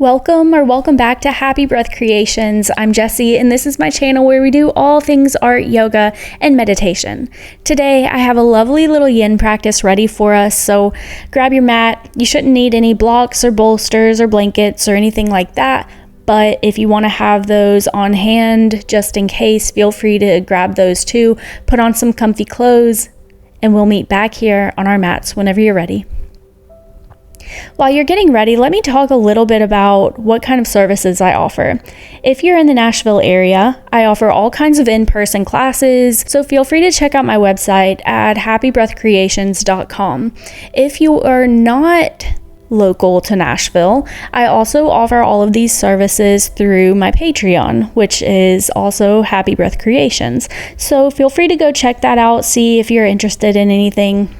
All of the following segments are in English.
Welcome back to Happy Breath Creations. I'm Jessie, and this is my channel where we do all things art, yoga, and meditation. Today, I have a lovely little yin practice ready for us, so grab your mat. You shouldn't need any blocks or bolsters or blankets or anything like that, but if you want to have those on hand just in case, feel free to grab those too. Put on some comfy clothes, and we'll meet back here on our mats whenever you're ready. While you're getting ready, let me talk a little bit about what kind of services I offer. If you're in the Nashville area, I offer all kinds of in-person classes, so feel free to check out my website at happybreathcreations.com. If you are not local to Nashville, I also offer all of these services through my Patreon, which is also Happy Breath Creations. So feel free to go check that out, see if you're interested in anything.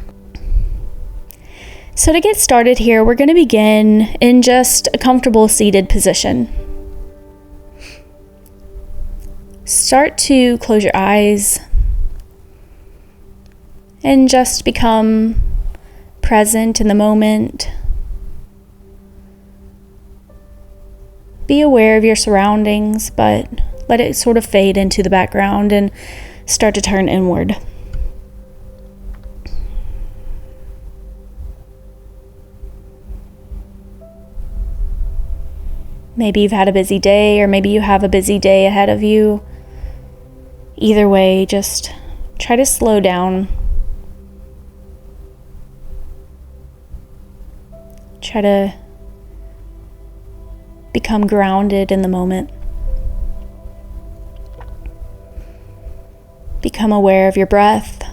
So to get started here, we're going to begin in just a comfortable seated position. Start to close your eyes and just become present in the moment. Be aware of your surroundings, but let it sort of fade into the background and start to turn inward. Maybe you've had a busy day, or maybe you have a busy day ahead of you. Either way, just try to slow down. Try to become grounded in the moment. Become aware of your breath,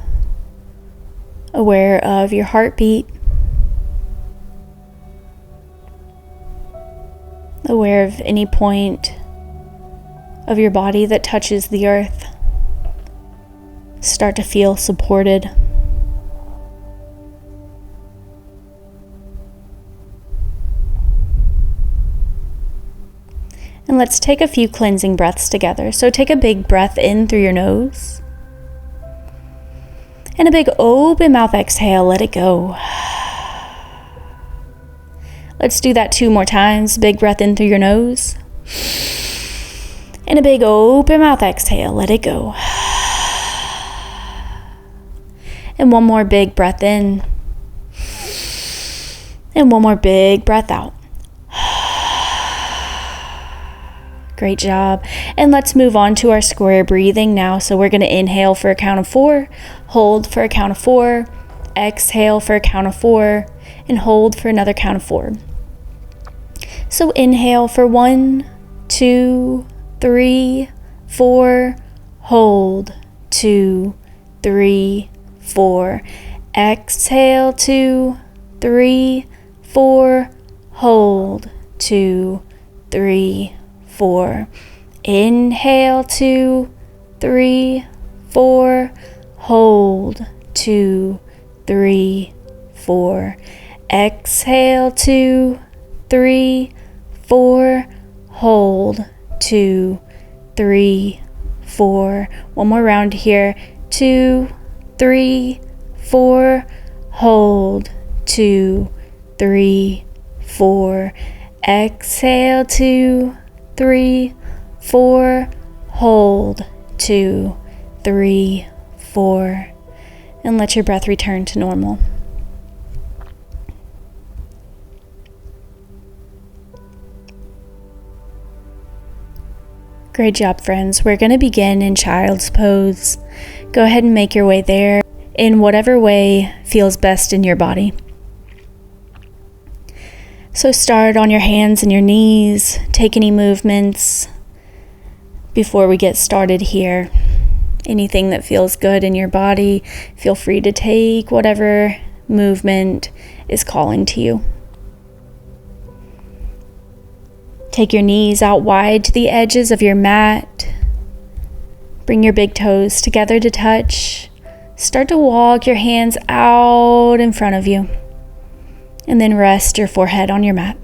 aware of your heartbeat, aware of any point of your body that touches the earth. Start to feel supported. And let's take a few cleansing breaths together. So take a big breath in through your nose. And a big open mouth exhale, let it go. Let's do that 2 more times. Big breath in through your nose. And a big open mouth exhale. Let it go. And one more big breath in. And one more big breath out. Great job. And let's move on to our square breathing now. So we're going to inhale for a count of 4. Hold for a count of 4. Exhale for a count of 4. And hold for another count of 4. So inhale for 1, 2, 3, 4. Hold 2, 3, 4. Exhale 2, 3, 4. Hold 2, 3, 4. Inhale 2, 3, 4. Hold 2, 3, 4. Exhale 2, 3, 4. Hold 2, 3, 4. One more round here. 2, 3, 4. Hold 2, 3, 4. Exhale 2, 3, 4. Hold 2, 3, 4. And let your breath return to normal. Great job, friends. We're going to begin in child's pose. Go ahead and make your way there in whatever way feels best in your body. So start on your hands and your knees. Take any movements before we get started here. Anything that feels good in your body, feel free to take whatever movement is calling to you. Take your knees out wide to the edges of your mat. Bring your big toes together to touch. Start to walk your hands out in front of you. And then rest your forehead on your mat.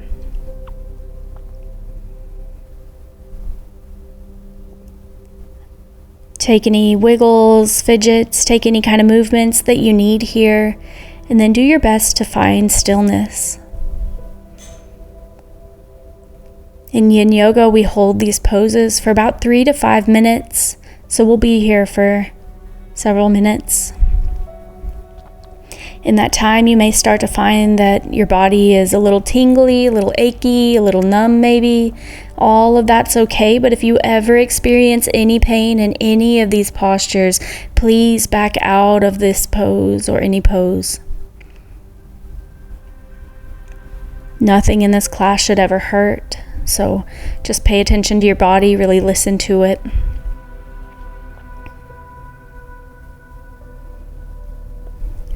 Take any wiggles, fidgets, take any kind of movements that you need here, and then do your best to find stillness. In Yin Yoga, we hold these poses for about 3 to 5 minutes, so we'll be here for several minutes. In that time, you may start to find that your body is a little tingly, a little achy, a little numb maybe. All of that's okay, but if you ever experience any pain in any of these postures, please back out of this pose or any pose. Nothing in this class should ever hurt, so just pay attention to your body, really listen to it.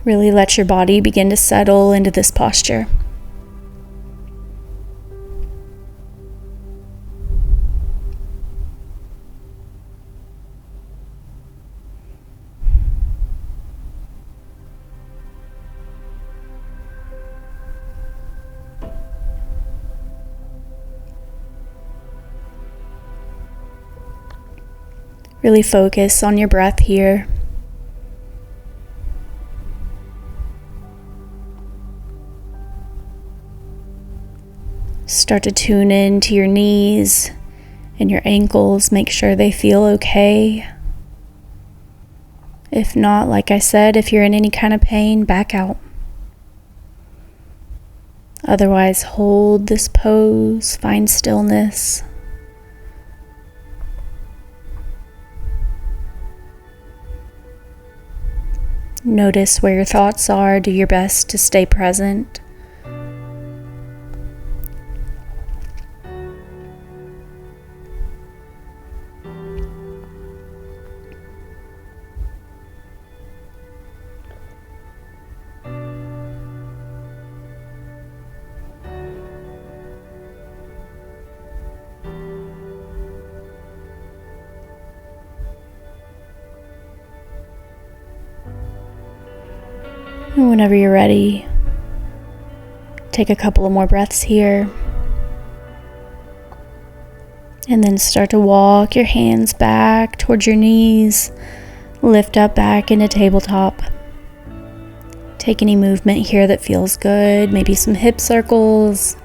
Really let your body begin to settle into this posture. Really focus on your breath here. Start to tune in to your knees and your ankles. Make sure they feel okay. If not, like I said, if you're in any kind of pain, back out. Otherwise, hold this pose, find stillness. Notice where your thoughts are. Do your best to stay present. And whenever you're ready, take a couple of more breaths here. And then start to walk your hands back towards your knees. Lift up back into tabletop. Take any movement here that feels good. Maybe some hip circles.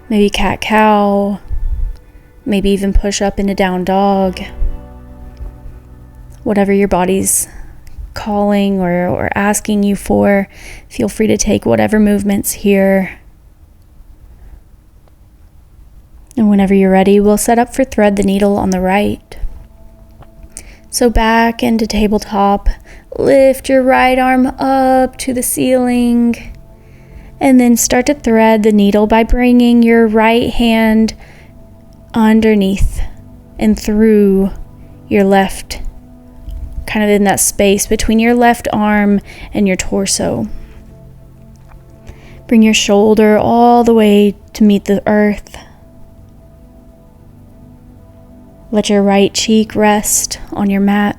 Maybe cat-cow. Maybe even push up into down dog. Whatever your body's calling or asking you for, feel free to take whatever movements here. And whenever you're ready, we'll set up for thread the needle on the right. So back into tabletop, lift your right arm up to the ceiling, and then start to thread the needle by bringing your right hand underneath and through your left, kind of in that space between your left arm and your torso. Bring your shoulder all the way to meet the earth. Let your right cheek rest on your mat.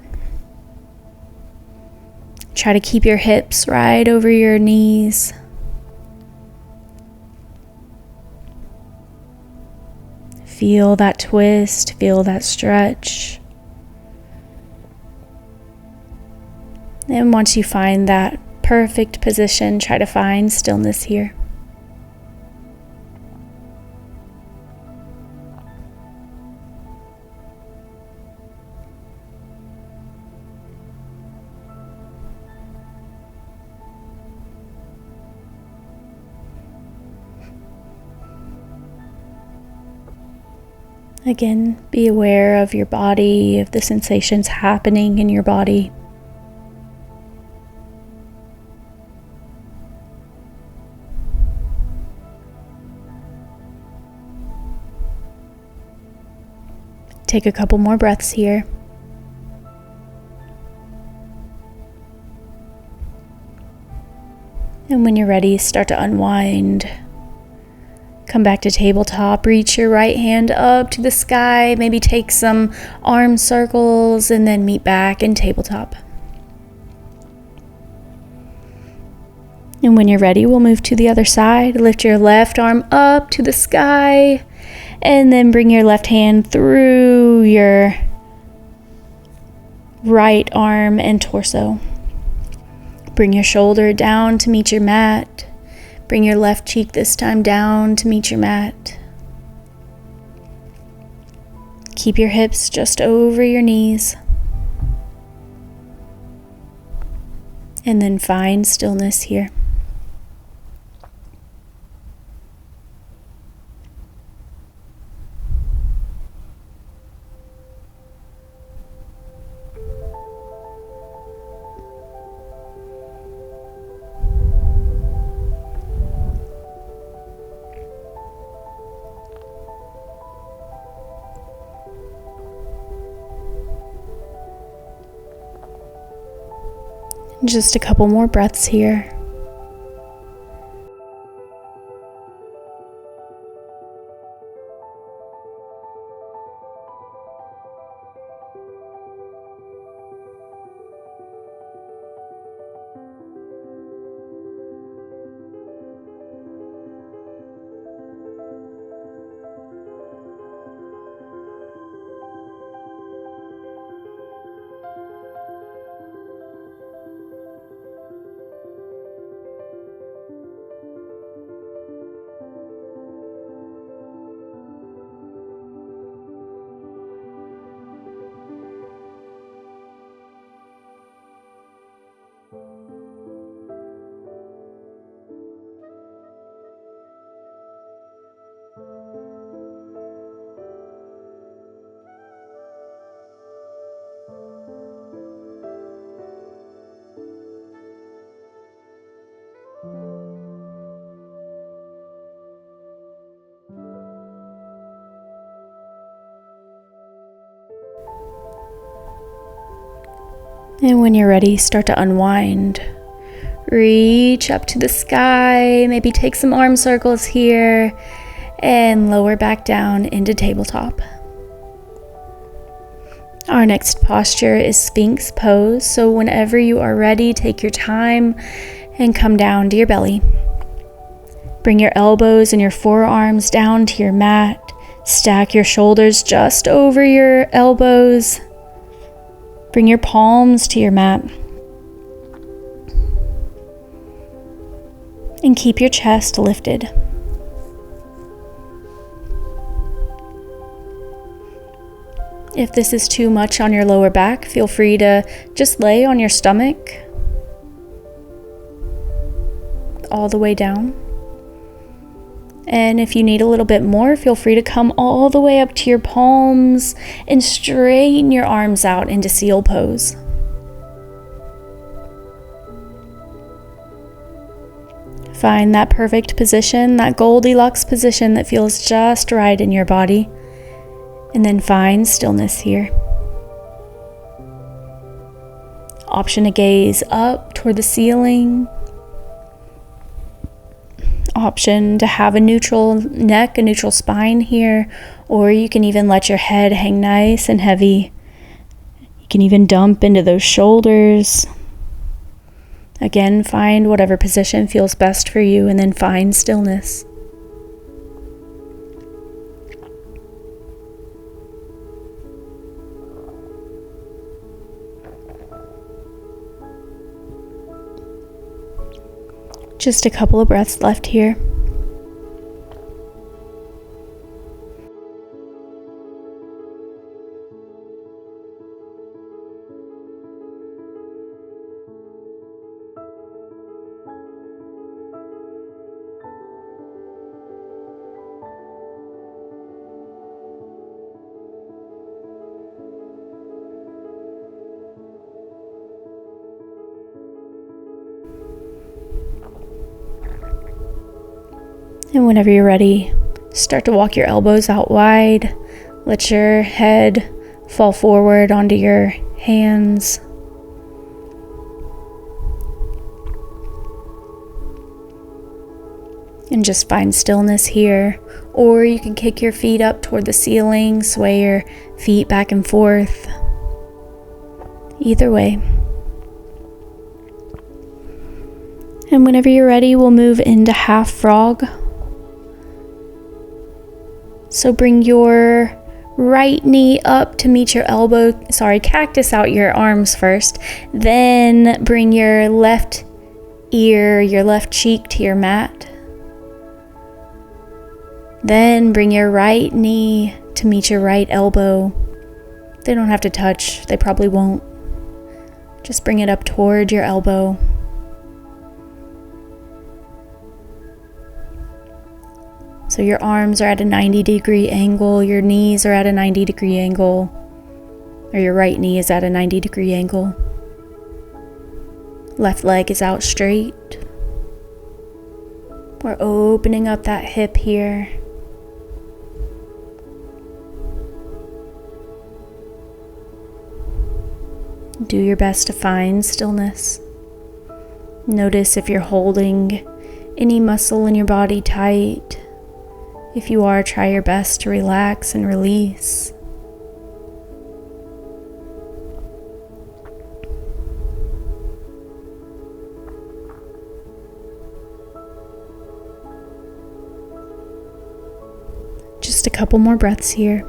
Try to keep your hips right over your knees. Feel that twist, feel that stretch. And once you find that perfect position, try to find stillness here. Again, be aware of your body, of the sensations happening in your body. Take a couple more breaths here. And when you're ready, start to unwind. Come back to tabletop, reach your right hand up to the sky, maybe take some arm circles, and then meet back in tabletop. And when you're ready, we'll move to the other side. Lift your left arm up to the sky, and then bring your left hand through your right arm and torso. Bring your shoulder down to meet your mat. Bring your left cheek this time down to meet your mat. Keep your hips just over your knees. And then find stillness here. Just a couple more breaths here. And when you're ready, start to unwind. Reach up to the sky, maybe take some arm circles here, and lower back down into tabletop. Our next posture is Sphinx pose, so whenever you are ready, take your time and come down to your belly. Bring your elbows and your forearms down to your mat. Stack your shoulders just over your elbows. Bring your palms to your mat. And keep your chest lifted. If this is too much on your lower back, feel free to just lay on your stomach all the way down. And if you need a little bit more, feel free to come all the way up to your palms and straighten your arms out into seal pose. Find that perfect position, that Goldilocks position that feels just right in your body. And then find stillness here. Option to gaze up toward the ceiling. Option to have a neutral neck, a neutral spine here, or you can even let your head hang nice and heavy. You can even dump into those shoulders. Again, find whatever position feels best for you, and then find stillness. Just a couple of breaths left here. And whenever you're ready, start to walk your elbows out wide. Let your head fall forward onto your hands. And just find stillness here. Or you can kick your feet up toward the ceiling, sway your feet back and forth. Either way. And whenever you're ready, we'll move into half frog. So bring your right knee up to meet your elbow. Cactus out your arms first. Then bring your left ear, your left cheek to your mat. Then bring your right knee to meet your right elbow. They don't have to touch, they probably won't. Just bring it up toward your elbow. So your arms are at a 90-degree angle, your knees are at a 90-degree angle, or your right knee is at a 90-degree angle. Left leg is out straight. We're opening up that hip here. Do your best to find stillness. Notice if you're holding any muscle in your body tight. If you are, try your best to relax and release. Just a couple more breaths here.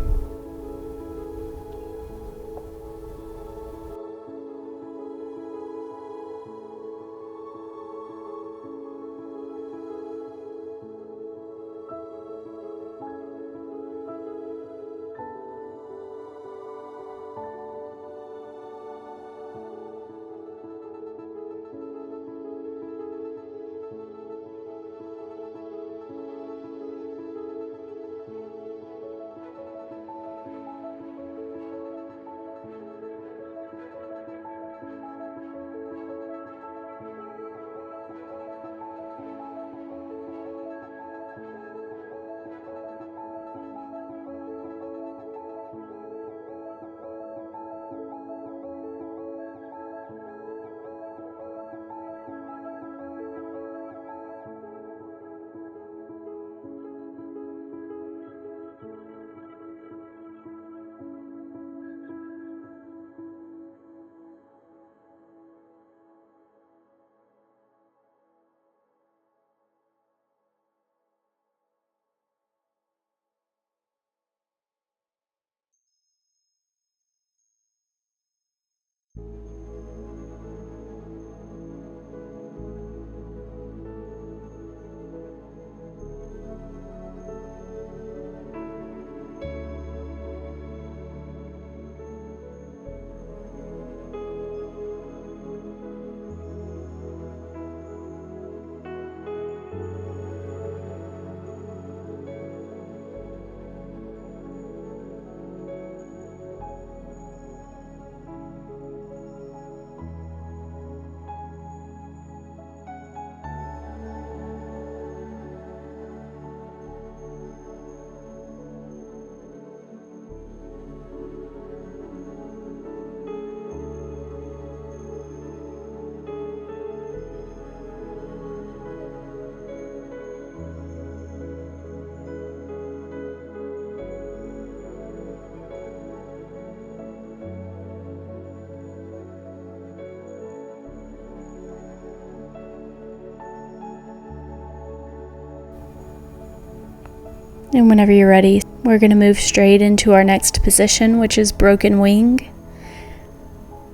And whenever you're ready, we're going to move straight into our next position, which is broken wing.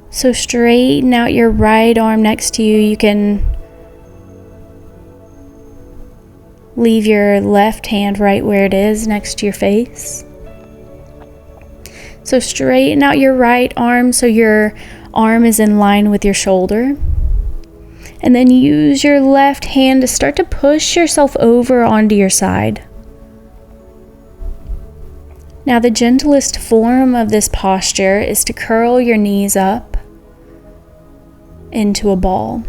So straighten out your right arm next to you. You can leave your left hand right where it is next to your face. So straighten out your right arm so your arm is in line with your shoulder. And then use your left hand to start to push yourself over onto your side. Now, the gentlest form of this posture is to curl your knees up into a ball.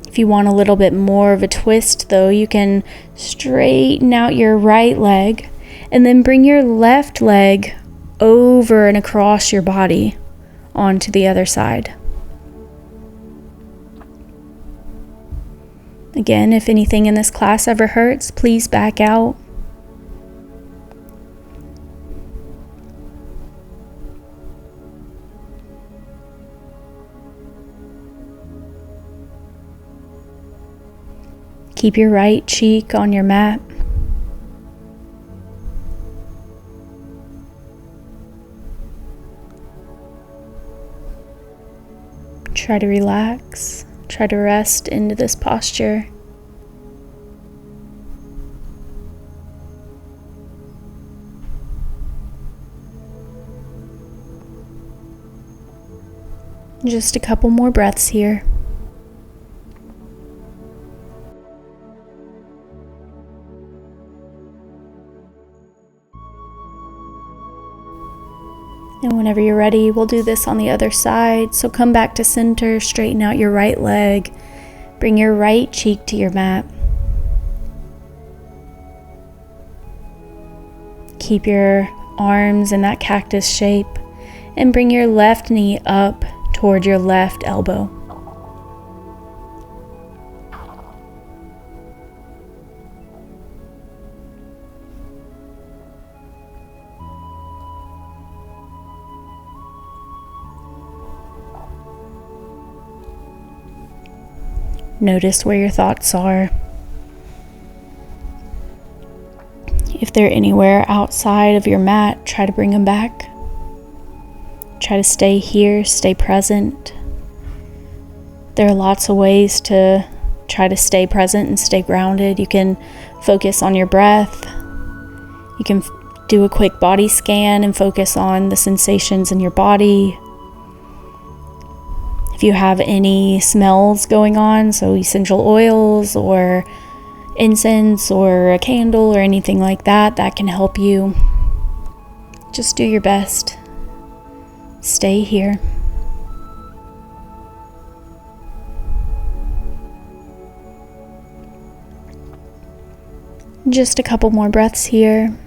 If you want a little bit more of a twist, though, you can straighten out your right leg and then bring your left leg over and across your body onto the other side. Again, if anything in this class ever hurts, please back out. Keep your right cheek on your mat. Try to relax. Try to rest into this posture. Just a couple more breaths here. And whenever you're ready, we'll do this on the other side. So come back to center, straighten out your right leg, bring your right cheek to your mat. Keep your arms in that cactus shape and bring your left knee up toward your left elbow. Notice where your thoughts are. If they're anywhere outside of your mat, try to bring them back. Try to stay here, stay present. There are lots of ways to try to stay present and stay grounded. You can focus on your breath. You can do a quick body scan and focus on the sensations in your body. If you have any smells going on, so essential oils or incense or a candle or anything like that, that can help you. Just do your best. Stay here. Just a couple more breaths here.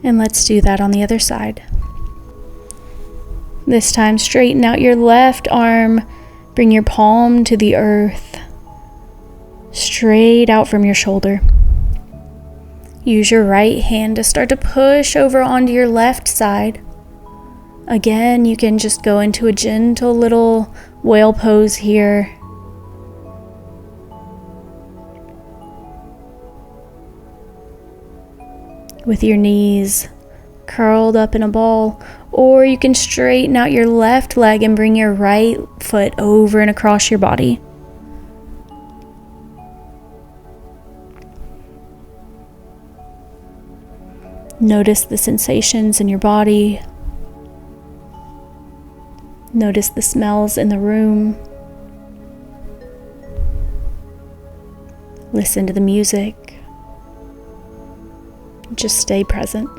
And let's do that on the other side. This time, straighten out your left arm. Bring your palm to the earth, straight out from your shoulder. Use your right hand to start to push over onto your left side. Again, you can just go into a gentle little whale pose here. With your knees curled up in a ball, or you can straighten out your left leg and bring your right foot over and across your body. Notice the sensations in your body. Notice the smells in the room. Listen to the music. Just stay present.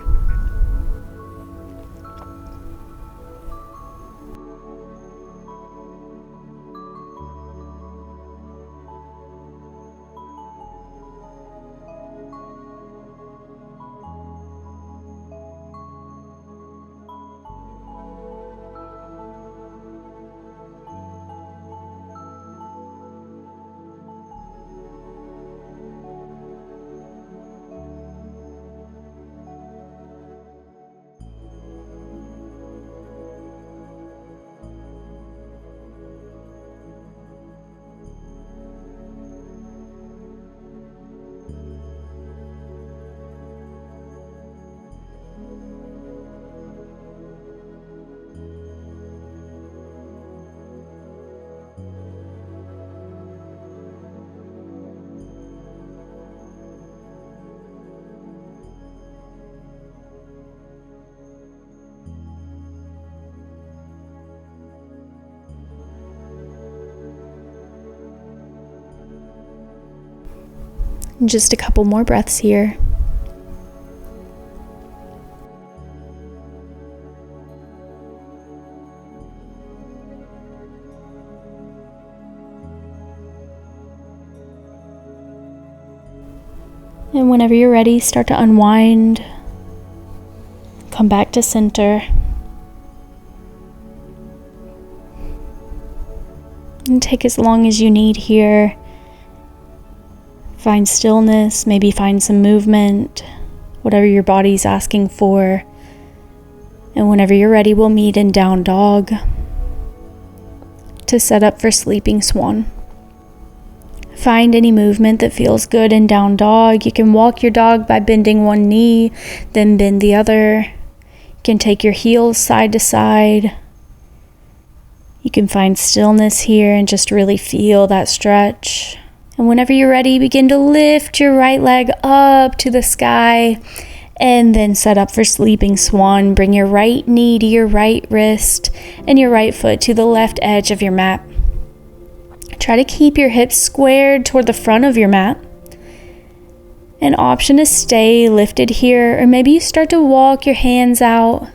Just a couple more breaths here. And whenever you're ready, start to unwind. Come back to center. And take as long as you need here. Find stillness, maybe find some movement, whatever your body's asking for. And whenever you're ready, we'll meet in down dog to set up for sleeping swan. Find any movement that feels good in down dog. You can walk your dog by bending one knee, then bend the other. You can take your heels side to side. You can find stillness here and just really feel that stretch. And whenever you're ready, begin to lift your right leg up to the sky and then set up for sleeping swan. Bring your right knee to your right wrist and your right foot to the left edge of your mat. Try to keep your hips squared toward the front of your mat. An option is stay lifted here, or maybe you start to walk your hands out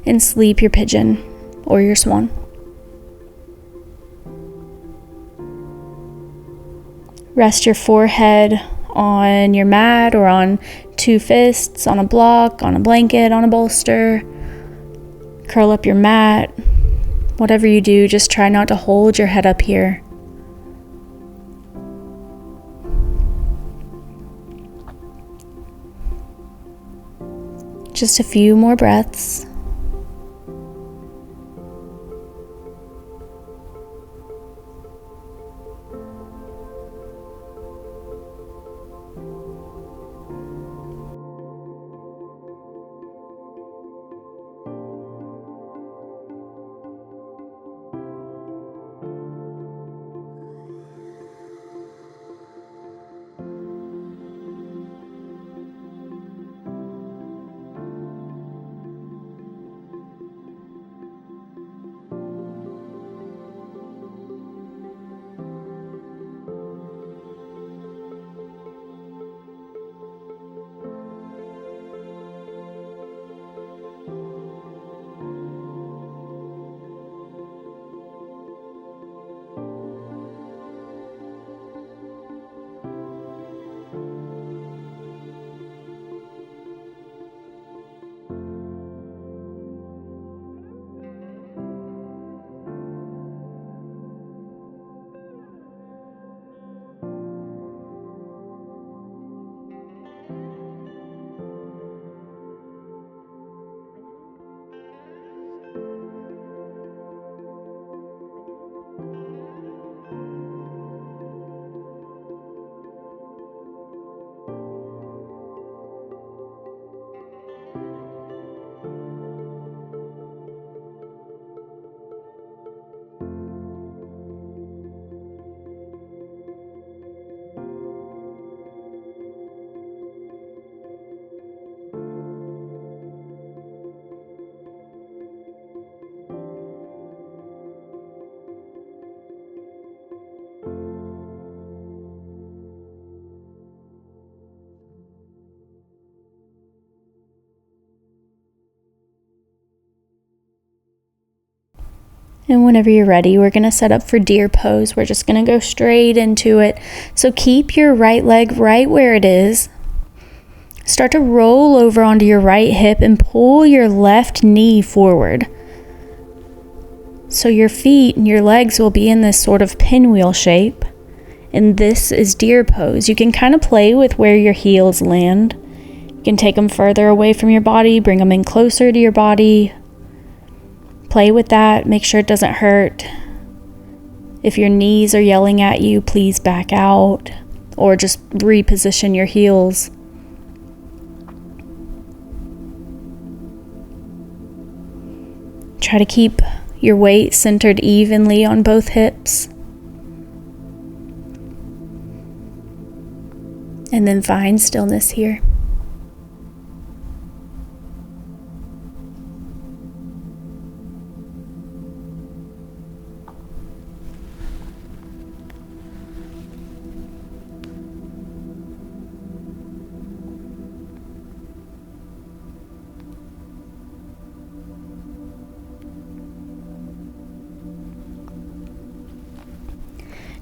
and sleep your pigeon or your swan. Rest your forehead on your mat or on two fists, on a block, on a blanket, on a bolster. Curl up your mat. Whatever you do, just try not to hold your head up here. Just a few more breaths. And whenever you're ready, we're going to set up for deer pose. We're just going to go straight into it. So keep your right leg right where it is. Start to roll over onto your right hip and pull your left knee forward. So your feet and your legs will be in this sort of pinwheel shape. And this is deer pose. You can kind of play with where your heels land. You can take them further away from your body, bring them in closer to your body. Play with that. Make sure it doesn't hurt. If your knees are yelling at you, please back out or just reposition your heels. Try to keep your weight centered evenly on both hips. And then find stillness here.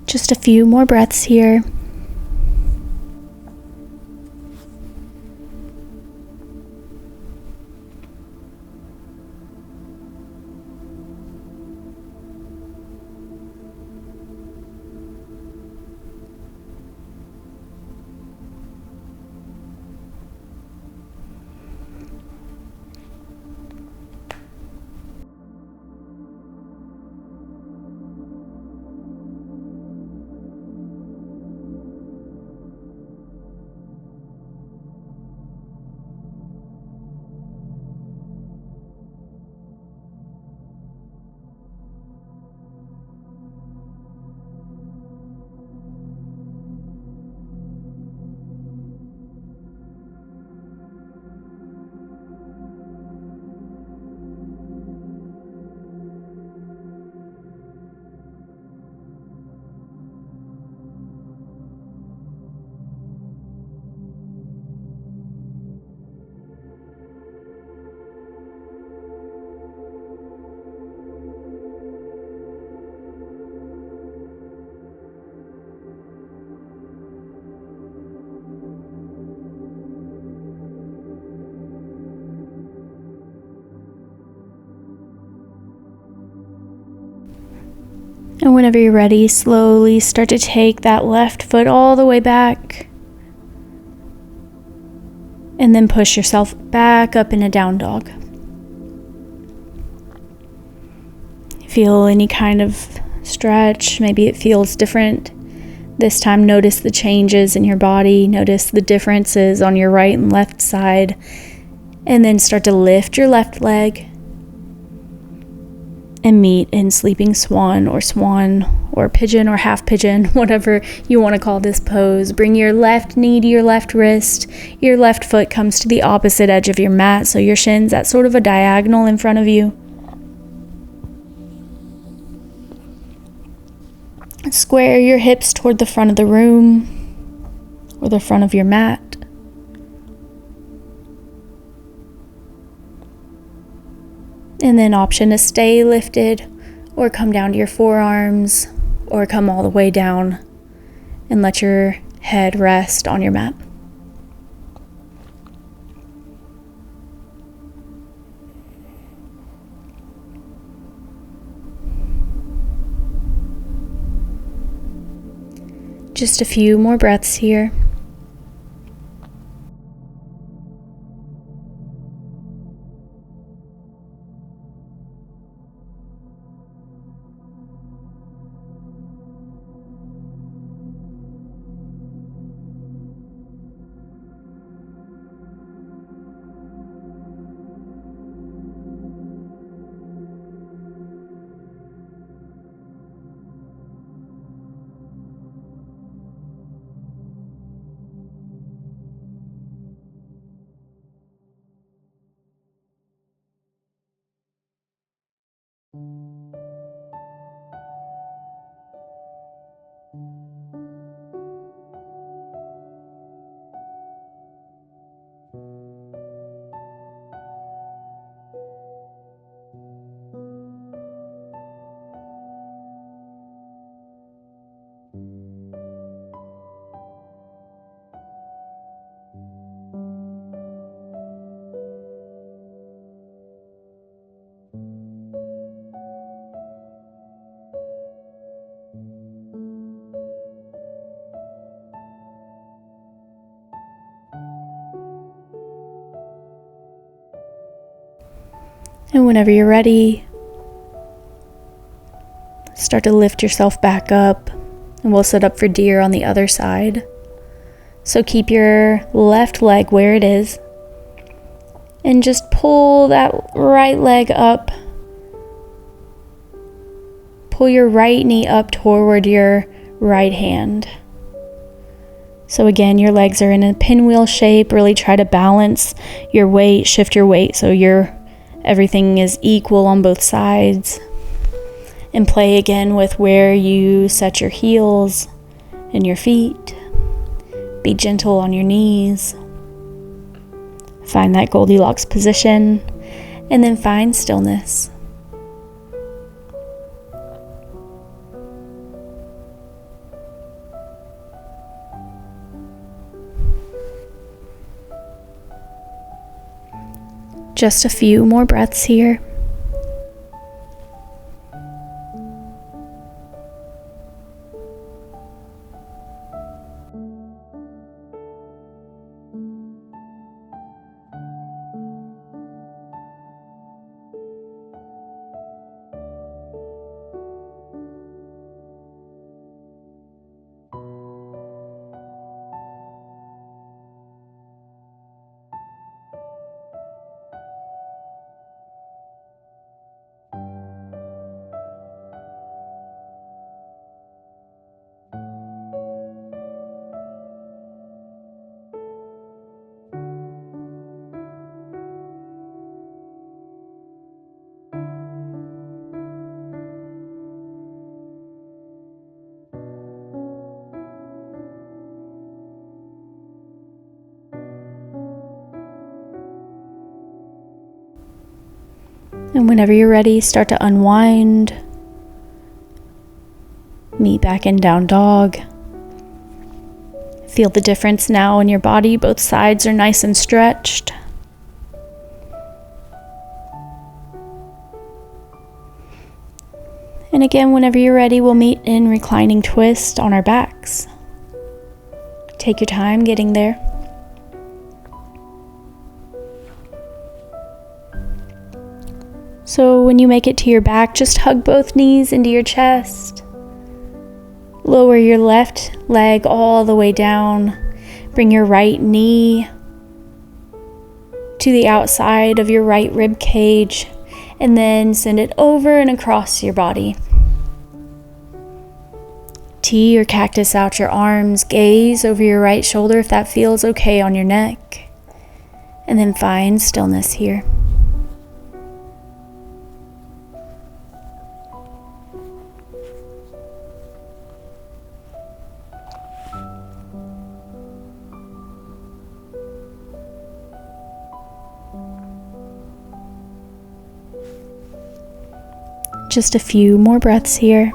Just a few more breaths here. And whenever you're ready, slowly start to take that left foot all the way back. And then push yourself back up in a down dog. Feel any kind of stretch. Maybe it feels different. This time, notice the changes in your body. Notice the differences on your right and left side. And then start to lift your left leg and meet in sleeping swan or pigeon or half pigeon, whatever you want to call this pose. Bring your left knee to your left wrist. Your left foot comes to the opposite edge of your mat, so your shin's at sort of a diagonal in front of you. Square your hips toward the front of the room or the front of your mat. And then option to stay lifted or come down to your forearms or come all the way down and let your head rest on your mat. Just a few more breaths here. And whenever you're ready, start to lift yourself back up, and we'll set up for deer on the other side. So keep your left leg where it is, and just pull that right leg up. Pull your right knee up toward your right hand. So again, your legs are in a pinwheel shape. Really try to balance your weight, shift your weight so everything is equal on both sides. And play again with where you set your heels and your feet. Be gentle on your knees. Find that Goldilocks position, and then find stillness. Just a few more breaths here. And whenever you're ready, start to unwind. Meet back in down dog. Feel the difference now in your body. Both sides are nice and stretched. And again, whenever you're ready, we'll meet in reclining twist on our backs. Take your time getting there. So when you make it to your back, just hug both knees into your chest. Lower your left leg all the way down. Bring your right knee to the outside of your right rib cage, and then send it over and across your body. T or cactus out your arms. Gaze over your right shoulder if that feels okay on your neck. And then find stillness here. Just a few more breaths here.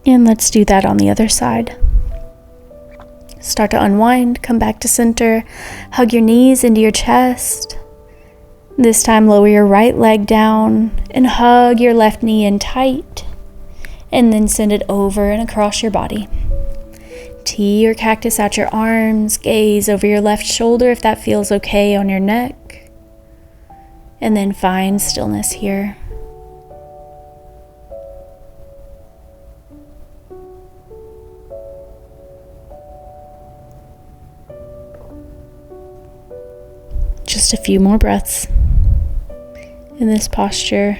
And let's do that on the other side. Start to unwind, come back to center, hug your knees into your chest. This time lower your right leg down and hug your left knee in tight, and then send it over and across your body. T or cactus out your arms, gaze over your left shoulder if that feels okay on your neck, and then find stillness here. Just a few more breaths in this posture.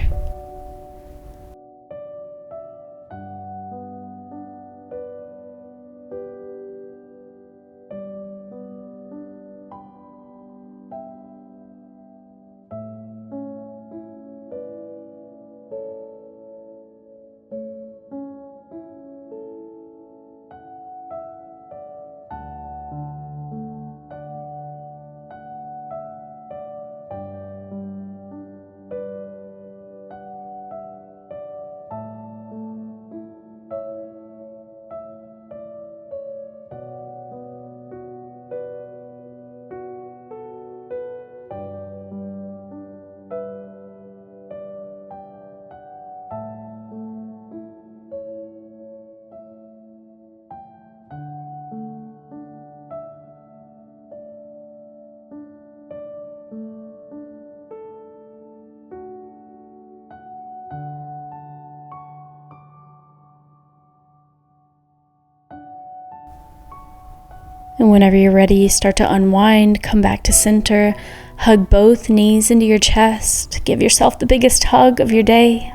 And whenever you're ready, start to unwind, come back to center, hug both knees into your chest, give yourself the biggest hug of your day,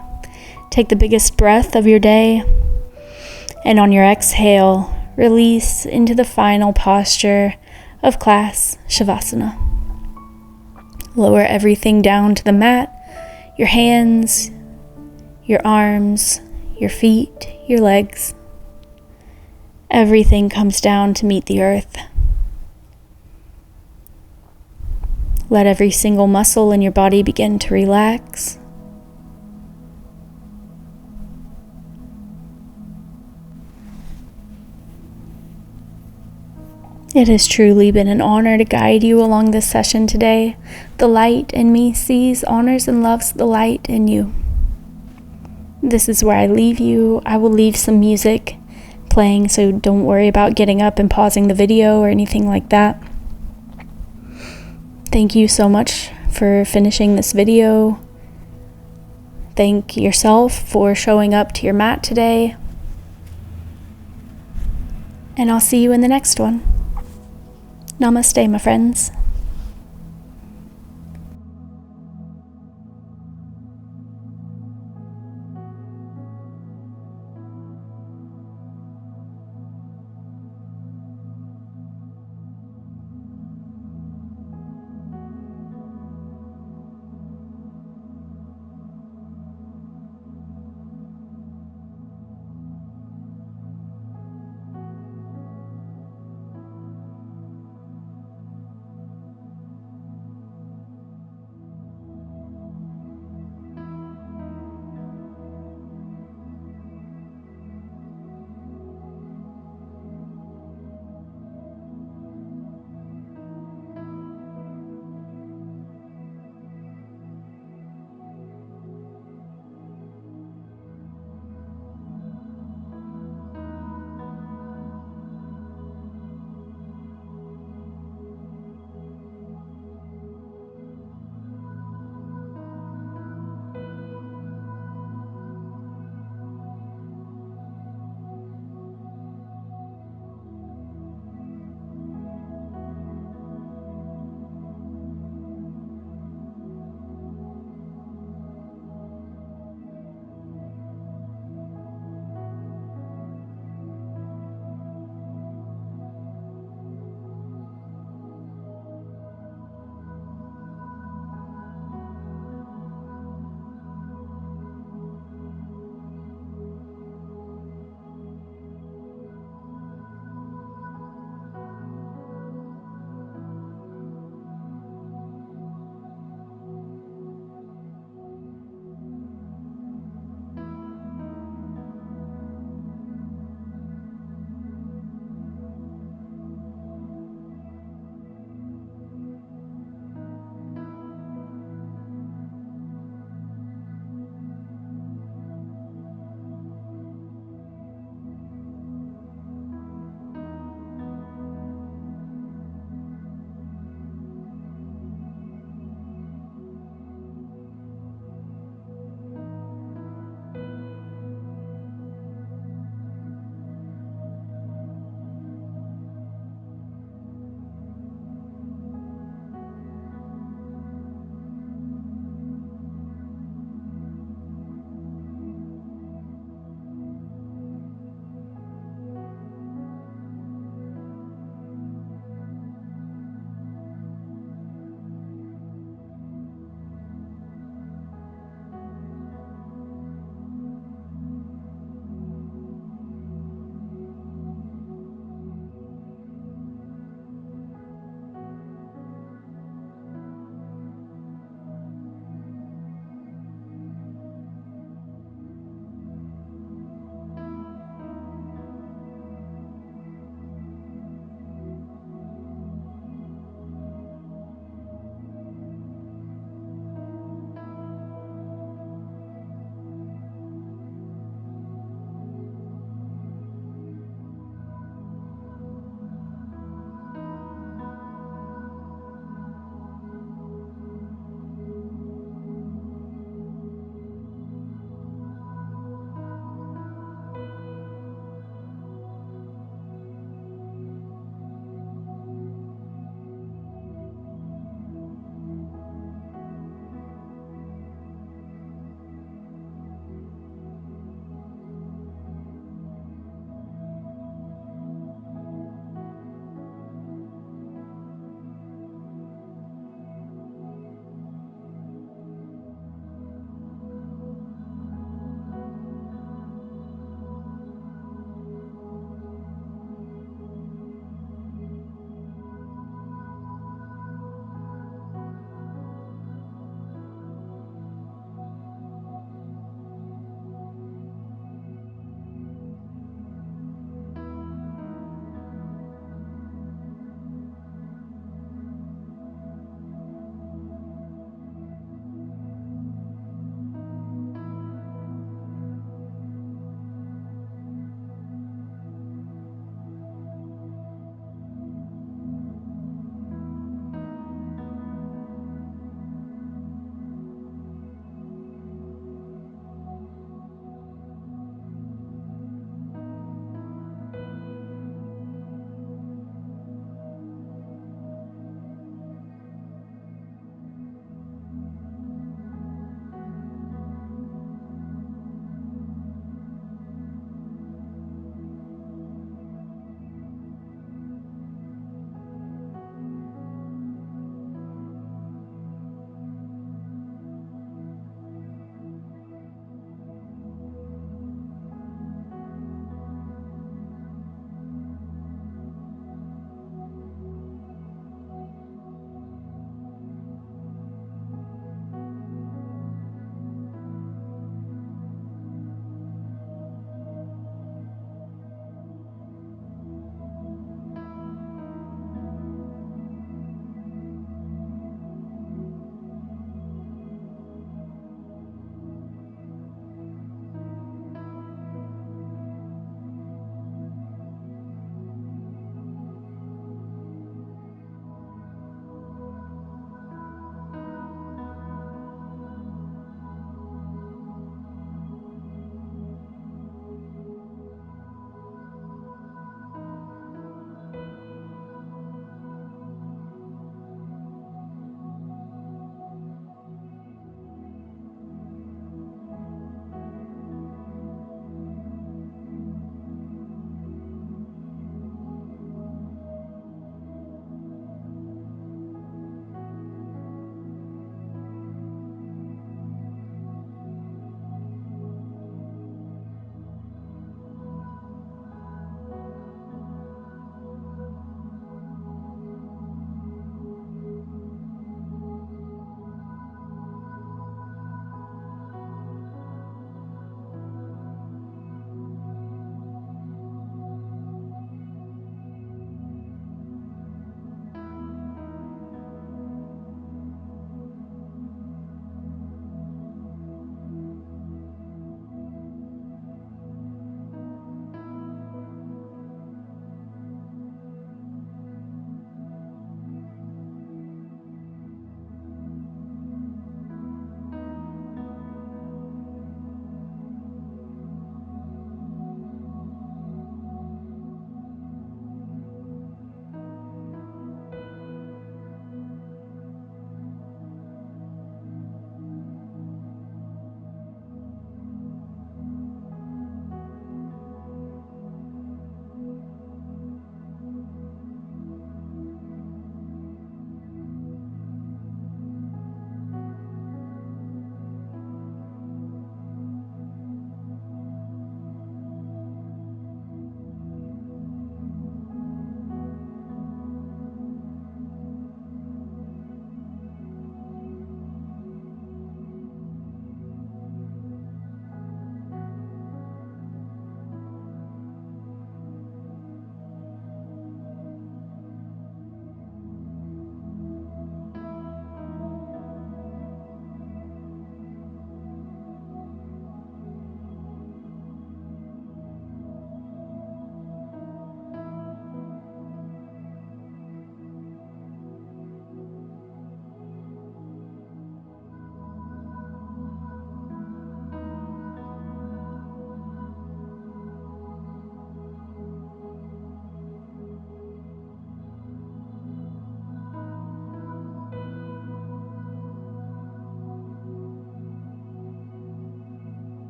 take the biggest breath of your day, and on your exhale, release into the final posture of class Shavasana. Lower everything down to the mat, your hands, your arms, your feet, your legs. Everything comes down to meet the earth. Let every single muscle in your body begin to relax. It has truly been an honor to guide you along this session today. The light in me sees, honors, and loves the light in you. This is where I leave you. I will leave some music playing, so don't worry about getting up and pausing the video or anything like that. Thank you so much for finishing this video. Thank yourself for showing up to your mat today. And I'll see you in the next one. Namaste, my friends.